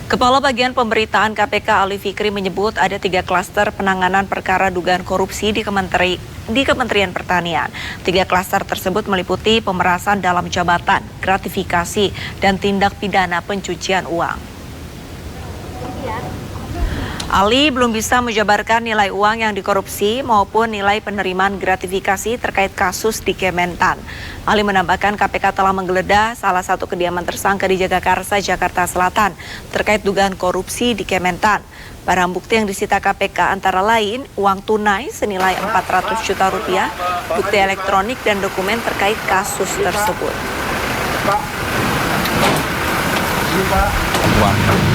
Kepala Bagian Pemberitaan KPK Ali Fikri menyebut ada 3 klaster penanganan perkara dugaan korupsi di Kementerian Pertanian. 3 klaster tersebut meliputi pemerasan dalam jabatan, gratifikasi, dan tindak pidana pencucian uang. Ali belum bisa menjabarkan nilai uang yang dikorupsi maupun nilai penerimaan gratifikasi terkait kasus di Kementan. Ali menambahkan KPK telah menggeledah salah satu kediaman tersangka di Jagakarsa, Jakarta Selatan terkait dugaan korupsi di Kementan. Barang bukti yang disita KPK antara lain uang tunai senilai 400 juta rupiah, bukti elektronik dan dokumen terkait kasus tersebut.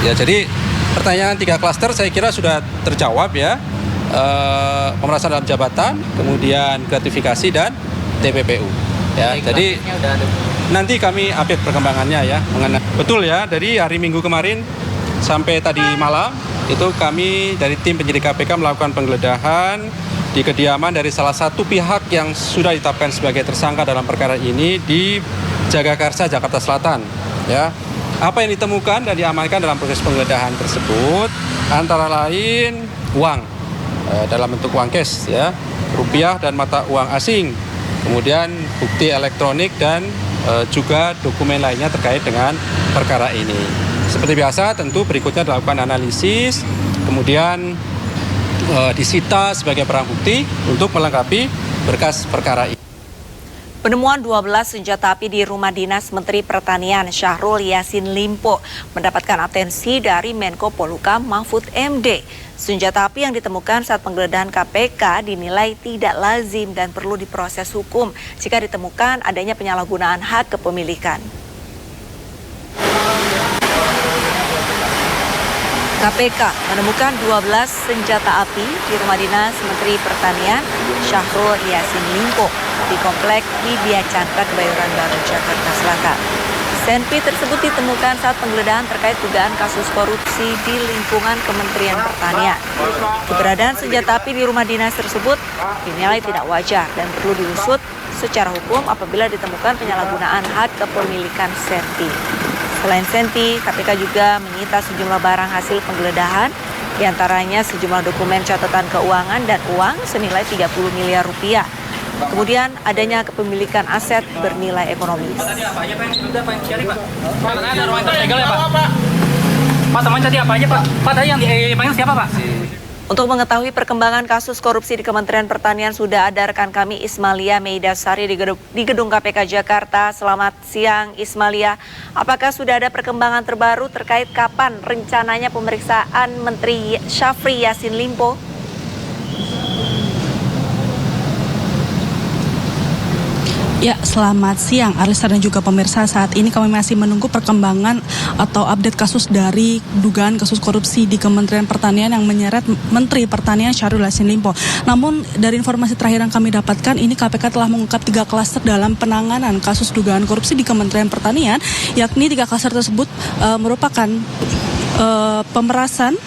Ya, jadi pertanyaan 3 klaster saya kira sudah terjawab ya. Pemerasan dalam jabatan, kemudian gratifikasi dan TPPU. Ya, jadi nanti kami update perkembangannya ya. Betul ya, dari hari Minggu kemarin sampai tadi malam itu kami dari tim penyidik KPK melakukan penggeledahan di kediaman dari salah satu pihak yang sudah ditetapkan sebagai tersangka dalam perkara ini di Jagakarsa, Jakarta Selatan. Ya. Apa yang ditemukan dan diamankan dalam proses penggeledahan tersebut antara lain uang dalam bentuk uang cash ya, rupiah dan mata uang asing, kemudian bukti elektronik dan juga dokumen lainnya terkait dengan perkara ini. Seperti biasa tentu berikutnya dilakukan analisis, kemudian disita sebagai barang bukti untuk melengkapi berkas perkara ini. Penemuan 12 senjata api di rumah dinas Menteri Pertanian Syahrul Yassin Limpo mendapatkan atensi dari Menko Polhukam Mahfud MD. Senjata api yang ditemukan saat penggeledahan KPK dinilai tidak lazim dan perlu diproses hukum jika ditemukan adanya penyalahgunaan hak kepemilikan. KPK menemukan 12 senjata api di rumah dinas Menteri Pertanian Syahrul Yassin Limpo di Komplek Widya Chandra, Kebayoran Baru, Jakarta Selatan. Senpi tersebut ditemukan saat penggeledahan terkait dugaan kasus korupsi di lingkungan Kementerian Pertanian. Keberadaan senjata api di rumah dinas tersebut dinilai tidak wajar dan perlu diusut secara hukum apabila ditemukan penyalahgunaan hak kepemilikan Senpi. Selain Senpi, KPK juga menyita sejumlah barang hasil penggeledahan, diantaranya sejumlah dokumen catatan keuangan dan uang senilai 30 miliar rupiah. Kemudian adanya kepemilikan aset bernilai ekonomis. Pak, teman tadi apa aja Pak? Pak, tadi yang dipanggil siapa Pak? Untuk mengetahui perkembangan kasus korupsi di Kementerian Pertanian sudah ada rekan kami Ismalia Meidasari di Gedung KPK Jakarta. Selamat siang Ismalia. Apakah sudah ada perkembangan terbaru terkait kapan rencananya pemeriksaan Menteri Syahrul Yassin Limpo? Ya, selamat siang Arisa dan juga pemirsa. Saat ini kami masih menunggu perkembangan atau update kasus dari dugaan kasus korupsi di Kementerian Pertanian yang menyeret Menteri Pertanian Syahrul Yassin Limpo. Namun dari informasi terakhir yang kami dapatkan, ini KPK telah mengungkap 3 klaster dalam penanganan kasus dugaan korupsi di Kementerian Pertanian, yakni 3 klaster tersebut merupakan pemerasan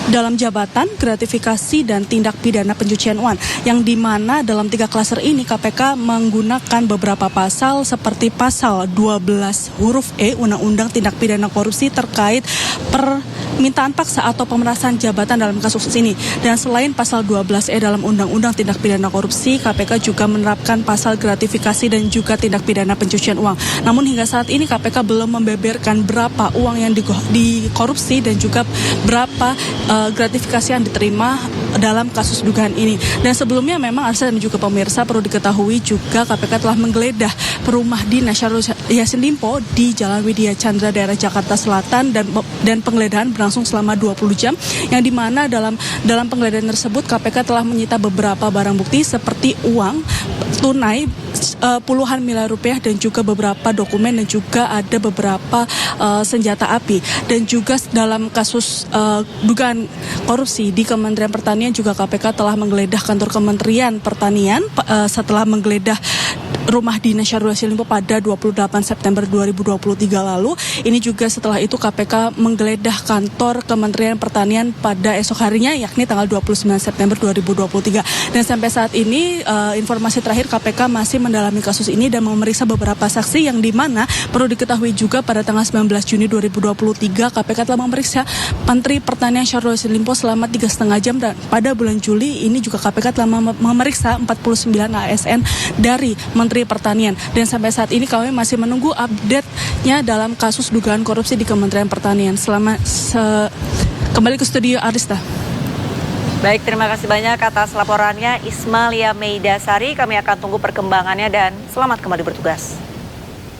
dalam jabatan, gratifikasi, dan tindak pidana pencucian uang, yang dimana dalam 3 klaster ini KPK menggunakan beberapa pasal seperti pasal 12 huruf E Undang-Undang Tindak Pidana Korupsi terkait permintaan paksa atau pemerasan jabatan dalam kasus ini. Dan selain pasal 12E dalam Undang-Undang Tindak Pidana Korupsi, KPK juga menerapkan pasal gratifikasi dan juga tindak pidana pencucian uang. Namun hingga saat ini KPK belum membeberkan berapa uang yang dikorupsi dan juga berapa gratifikasi yang diterima dalam kasus dugaan ini. Dan sebelumnya memang Arsa dan juga pemirsa perlu diketahui juga KPK telah menggeledah rumah dinas Syahrul Yassin Limpo di Jalan Widya Chandra daerah Jakarta Selatan dan penggeledahan berlangsung selama 20 jam, yang dimana dalam penggeledahan tersebut KPK telah menyita beberapa barang bukti seperti uang tunai puluhan miliar rupiah dan juga beberapa dokumen dan juga ada beberapa senjata api. Dan juga dalam kasus dugaan korupsi di Kementerian Pertanian juga KPK telah menggeledah kantor Kementerian Pertanian setelah menggeledah rumah dinas Syahrul Yassin Limpo pada 28 September 2023 lalu. Ini juga setelah itu KPK menggeledah kantor Kementerian Pertanian pada esok harinya, yakni tanggal 29 September 2023. Dan sampai saat ini informasi terakhir KPK masih mendalami kasus ini dan memeriksa beberapa saksi, yang dimana perlu diketahui juga pada tanggal 19 Juni 2023 KPK telah memeriksa Menteri Pertanian Syahrul Yassin Limpo selama 3,5 jam, dan pada bulan Juli ini juga KPK telah memeriksa 49 ASN dari Menteri Pertanian. Dan sampai saat ini kami masih menunggu update-nya dalam kasus dugaan korupsi di Kementerian Pertanian. Kembali ke studio Arista. Baik, terima kasih banyak atas laporannya Ismalia Meidasari. Kami akan tunggu perkembangannya dan selamat kembali bertugas.